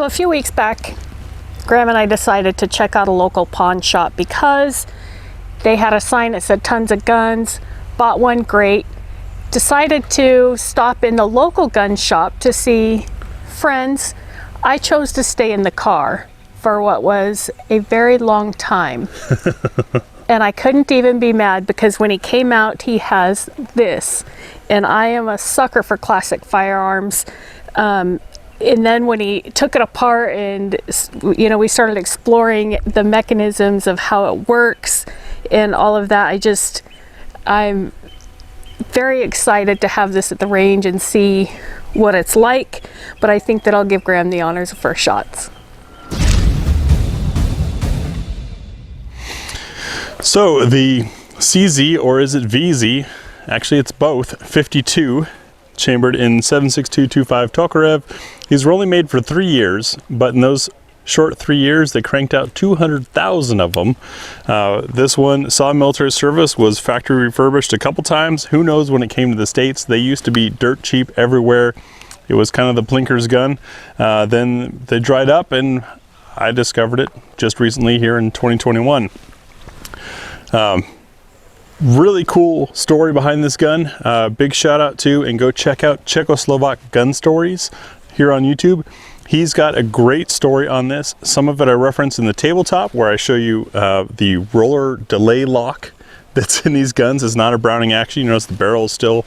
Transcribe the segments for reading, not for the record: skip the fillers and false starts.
So a few weeks back, Graham and I decided to check out a local pawn shop because they had a sign that said tons of guns. Bought one, great. Decided to stop in the local gun shop to see friends. I chose to stay in the car for what was a very long time. And I couldn't even be mad because when he came out, he has this. And I am a sucker for classic firearms. And then when he took it apart and, you know, we started exploring the mechanisms of how it works and all of that, I'm very excited to have this at the range and see what it's like. But I think that I'll give Graham the honors of first shots. So the CZ, or is it VZ? Actually, it's both. 52, chambered in 7.6225 Tokarev. These were only made for 3 years, but in those short 3 years, they cranked out 200,000 of them. This one saw military service, was factory refurbished a couple times. Who knows when it came to the States? They used to be dirt cheap everywhere. It was kind of the blinker's gun. Then they dried up, and I discovered it just recently here in 2021. Really cool story behind this gun. Big shout out to, and go check out Czechoslovak Gun Stories here on YouTube. He's got a great story on this. Some of it I reference in the tabletop where I show you the roller delay lock that's in these guns. Is not a Browning action. You notice the barrel is still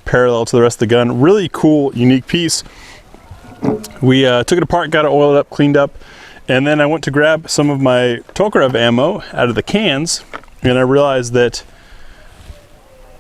parallel to the rest of the gun. Really cool, unique piece. We took it apart, got it oiled up, cleaned up, and then I went to grab some of my Tokarev ammo out of the cans, and I realized that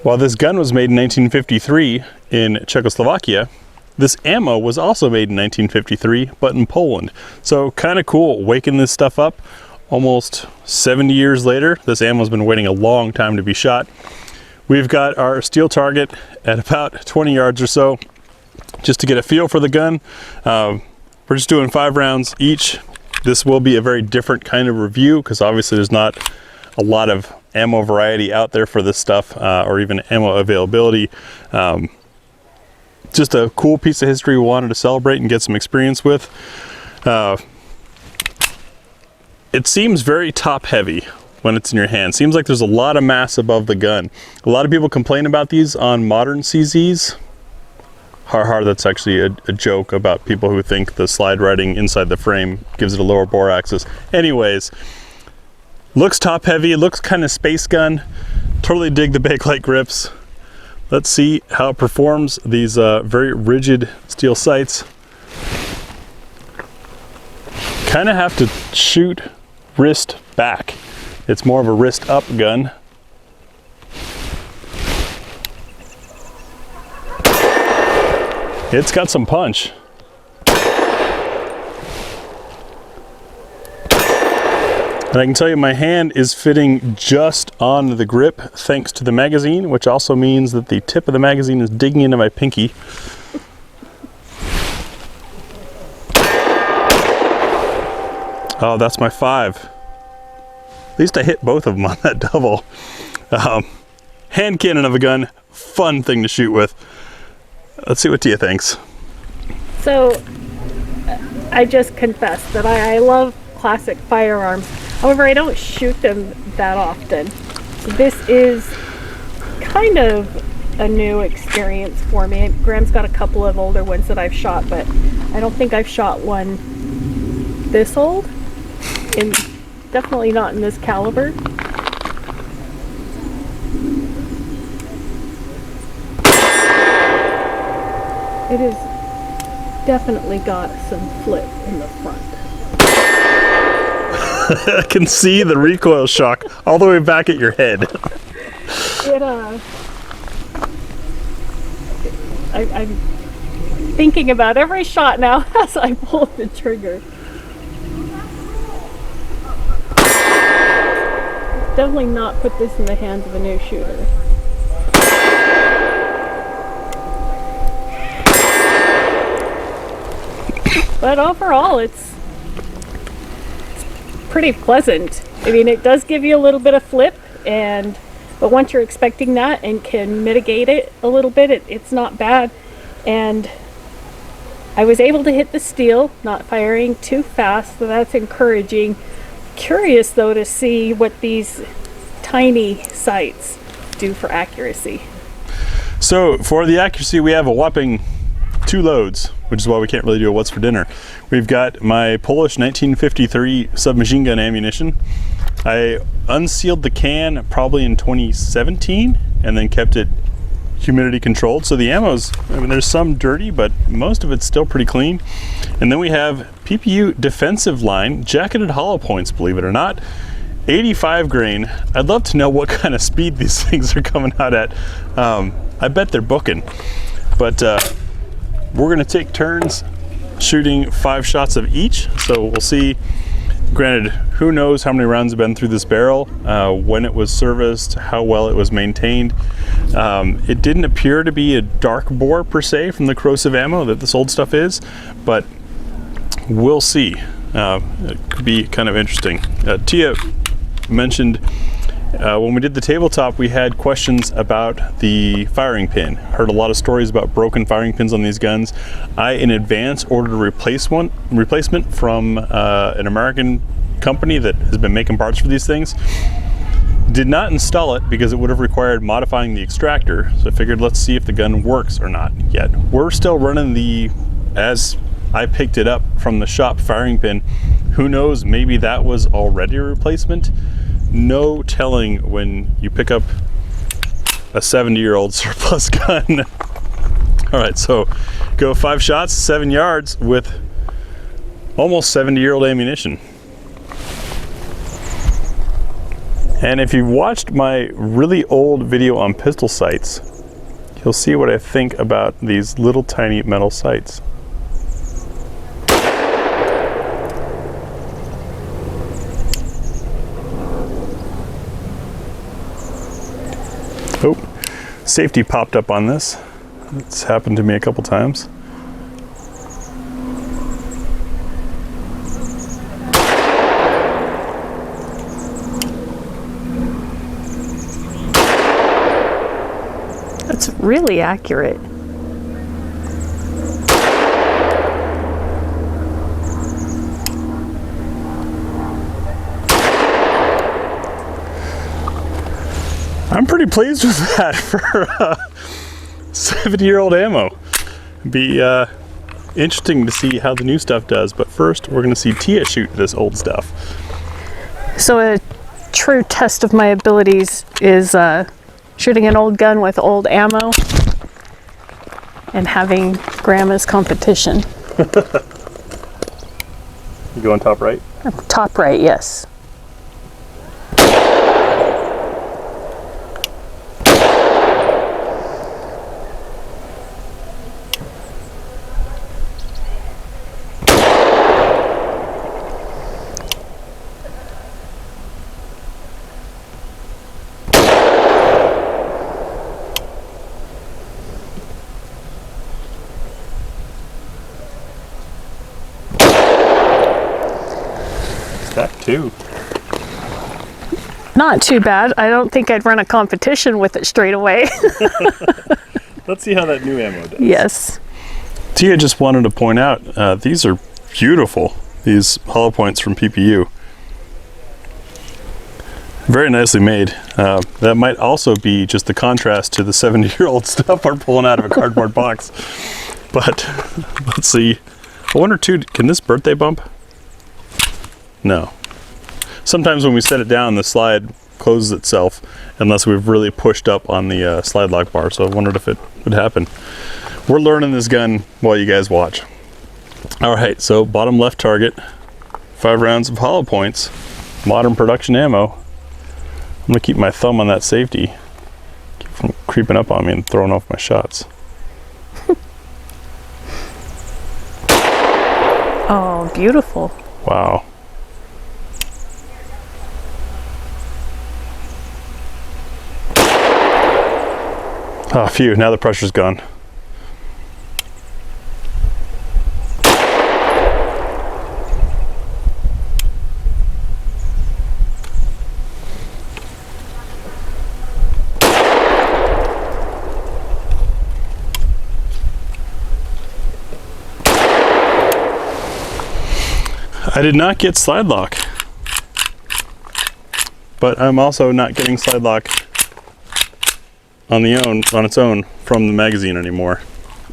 while this gun was made in 1953 in Czechoslovakia, this ammo was also made in 1953, but in Poland. So kind of cool, waking this stuff up almost 70 years later. This ammo's been waiting a long time to be shot. We've got our steel target at about 20 yards or so, just to get a feel for the gun. We're just doing 5 rounds each. This will be a very different kind of review because obviously there's not a lot of ammo variety out there for this stuff, or even ammo availability. Just a cool piece of history we wanted to celebrate and get some experience with. It seems very top heavy when it's in your hand. Seems like there's a lot of mass above the gun. A lot of people complain about these on modern CZs. That's actually a joke about people who think the slide writing inside the frame gives it a lower bore axis. Anyways, looks top heavy, looks kind of space gun. Totally dig the Bakelite grips. Let's see how it performs these very rigid steel sights. Kind of have to shoot wrist back. It's more of a wrist up gun. It's got some punch. And I can tell you my hand is fitting just on the grip thanks to the magazine, which also means that the tip of the magazine is digging into my pinky. Oh, that's my 5. At least I hit both of them on that double. Hand cannon of a gun, fun thing to shoot with. Let's see what Tia thinks. So, I just confessed that I love classic firearms. However, I don't shoot them that often. So this is kind of a new experience for me. Graham's got a couple of older ones that I've shot, but I don't think I've shot one this old, and definitely not in this caliber. It has definitely got some flip in the front. I can see the recoil shock all the way back at your head. I'm thinking about every shot now as I pull the trigger. Definitely not put this in the hands of a new shooter. But overall, it's pretty pleasant. I mean, it does give you a little bit of flip, but once you're expecting that and can mitigate it a little bit, it's not bad. And I was able to hit the steel, not firing too fast, so that's encouraging. Curious though to see what these tiny sights do for accuracy. So for the accuracy, we have a whopping 2 loads, which is why we can't really do a what's for dinner. We've got my Polish 1953 submachine gun ammunition. I unsealed the can probably in 2017 and then kept it humidity controlled. So the ammo's, I mean, there's some dirty, but most of it's still pretty clean. And then we have PPU defensive line jacketed hollow points, believe it or not. 85 grain. I'd love to know what kind of speed these things are coming out at. I bet they're booking. But we're gonna take turns shooting 5 shots of each. So we'll see. Granted, who knows how many rounds have been through this barrel, when it was serviced, how well it was maintained. It didn't appear to be a dark bore per se from the corrosive ammo that this old stuff is, but we'll see. It could be kind of interesting. Tia mentioned when we did the tabletop, we had questions about the firing pin. Heard a lot of stories about broken firing pins on these guns. I, in advance, ordered a replacement from an American company that has been making parts for these things. Did not install it because it would have required modifying the extractor. So I figured let's see if the gun works or not yet. We're still running the, as I picked it up from the shop, firing pin. Who knows, maybe that was already a replacement. No telling when you pick up a 70-year-old surplus gun. All right, so go 5 shots, 7 yards with almost 70-year-old ammunition. And if you've watched my really old video on pistol sights, you'll see what I think about these little tiny metal sights. Oh, safety popped up on this. It's happened to me a couple times. That's really accurate. I'm pretty pleased with that for 70-year-old ammo. Be interesting to see how the new stuff does, but first we're going to see Tia shoot this old stuff. So a true test of my abilities is shooting an old gun with old ammo and having Grandma's competition. You going top right? Top right, yes. Too. Not too bad. I don't think I'd run a competition with it straight away. Let's see how that new ammo does. Yes. Tia just wanted to point out, these are beautiful, these hollow points from PPU. Very nicely made. That might also be just the contrast to the 70-year-old stuff we're pulling out of a cardboard box. But let's see. I wonder too, can this birthday bump? No. Sometimes when we set it down, the slide closes itself unless we've really pushed up on the slide lock bar. So I wondered if it would happen. We're learning this gun while you guys watch. All right, so bottom left target, 5 rounds of hollow points, modern production ammo. I'm gonna keep my thumb on that safety, keep from creeping up on me and throwing off my shots. Oh, beautiful. Wow. Oh, phew, now the pressure's gone. I did not get slide lock, but I'm also not getting slide lock on its own from the magazine anymore.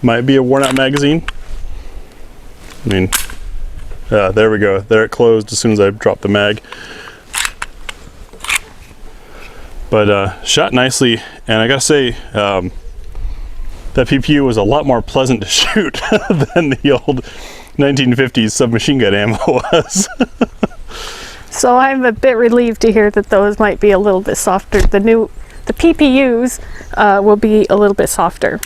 Might be a worn out magazine. I mean, there we go. There it closed as soon as I dropped the mag. But shot nicely, and I gotta say, that PPU was a lot more pleasant to shoot than the old 1950s submachine gun ammo was. So I'm a bit relieved to hear that those might be a little bit softer. The PPUs will be a little bit softer.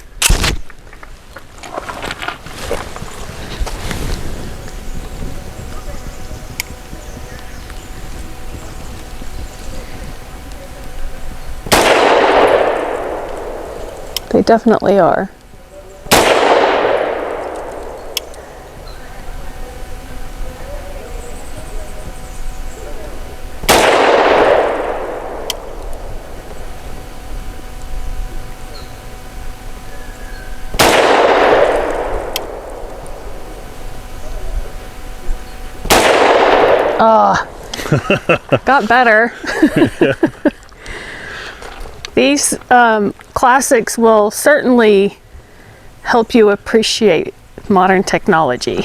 They definitely are. Got better. These classics will certainly help you appreciate modern technology.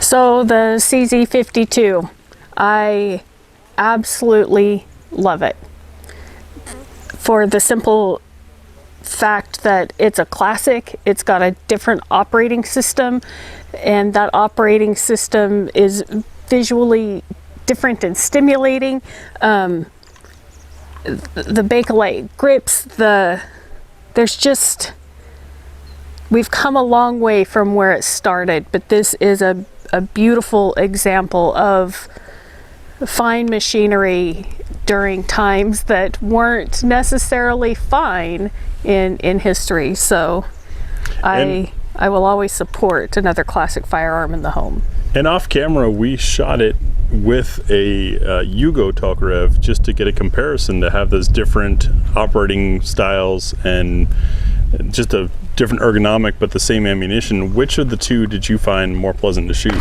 So the CZ52, I absolutely love it for the simple fact that it's a classic. It's got a different operating system, and that operating system is visually different and stimulating. The Bakelite grips, we've come a long way from where it started, but this is a beautiful example of fine machinery during times that weren't necessarily fine in history. So I will always support another classic firearm in the home. And off camera, we shot it with a Yugo Tokarev just to get a comparison, to have those different operating styles and just a different ergonomic but the same ammunition. Which of the two did you find more pleasant to shoot?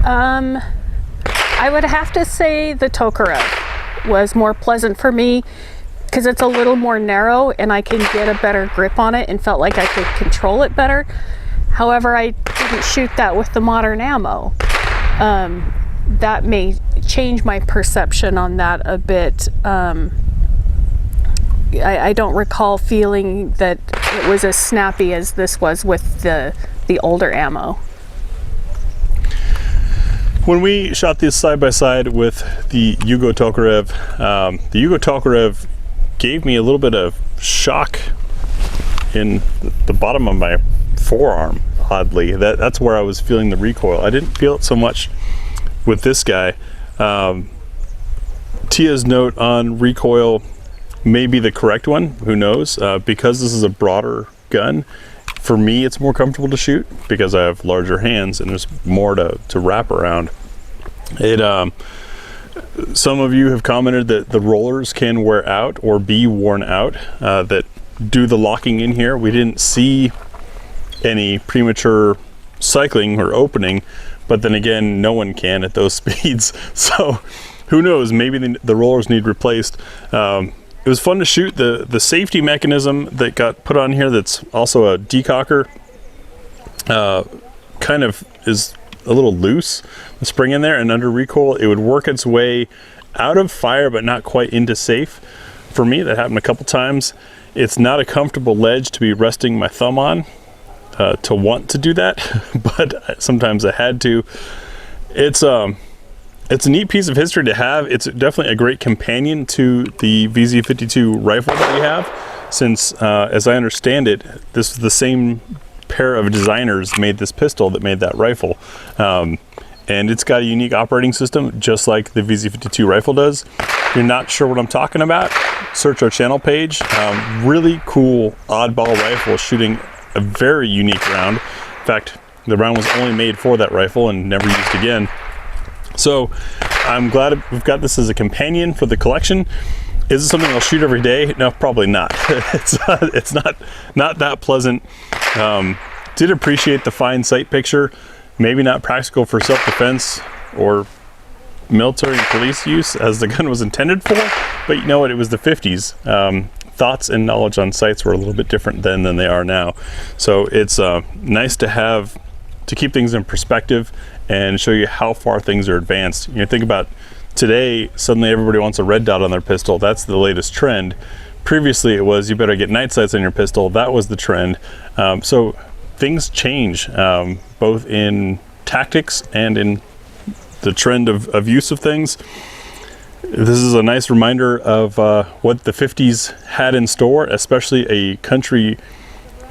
I would have to say the Tokarev was more pleasant for me because it's a little more narrow and I can get a better grip on it and felt like I could control it better. However, I didn't shoot that with the modern ammo. That may change my perception on that a bit. I don't recall feeling that it was as snappy as this was with the older ammo. When we shot this side by side with the Yugo Tokarev, the Yugo Tokarev gave me a little bit of shock in the bottom of my forearm, oddly. That's where I was feeling the recoil. I didn't feel it so much with this guy. Tia's note on recoil may be the correct one, who knows? Because this is a broader gun, for me it's more comfortable to shoot because I have larger hands and there's more to wrap around. Some of you have commented that the rollers can wear out or be worn out, that do the locking in here. We didn't see any premature cycling or opening, but then again, no one can at those speeds. So who knows, maybe the rollers need replaced. It was fun to shoot. The safety mechanism that got put on here, that's also a decocker, kind of is a little loose. The spring in there, and under recoil it would work its way out of fire but not quite into safe. For me, that happened a couple times. It's not a comfortable ledge to be resting my thumb on, to want to do that, but sometimes I had to. It's a neat piece of history to have. It's definitely a great companion to the VZ52 rifle that we have, since as I understand it, this is the same pair of designers made this pistol that made that rifle. And it's got a unique operating system, just like the VZ52 rifle does. If you're not sure what I'm talking about, search our channel page. Really cool oddball rifle shooting a very unique round. In fact, the round was only made for that rifle and never used again. So I'm glad we've got this as a companion for the collection. Is it something I'll shoot every day? No, probably not. It's not that pleasant. Did appreciate the fine sight picture. maybe not practical for self-defense or military and police use as the gun was intended for, but you know what, it was the 50s. Thoughts and knowledge on sights were a little bit different then than they are now. So it's nice to have, to keep things in perspective and show you how far things are advanced. You know, think about today, suddenly everybody wants a red dot on their pistol. That's the latest trend. Previously it was, you better get night sights on your pistol. That was the trend. So things change, both in tactics and in the trend of use of things. This is a nice reminder of what the 50s had in store, especially a country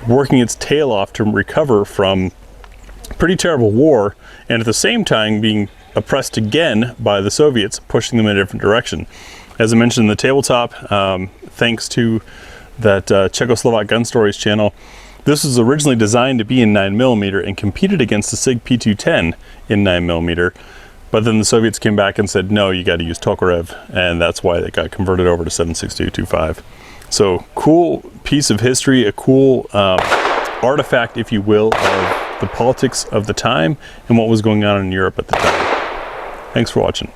working its tail off to recover from a pretty terrible war, and at the same time being oppressed again by the Soviets, pushing them in a different direction. As I mentioned in the tabletop, thanks to that Czechoslovak Gun Stories channel, this was originally designed to be in 9mm and competed against the SIG P210 in 9mm. But then the Soviets came back and said, no, you got to use Tokarev, and that's why it got converted over to 7.62-25. So cool piece of history, a cool artifact, if you will, of the politics of the time and what was going on in Europe at the time. Thanks for watching.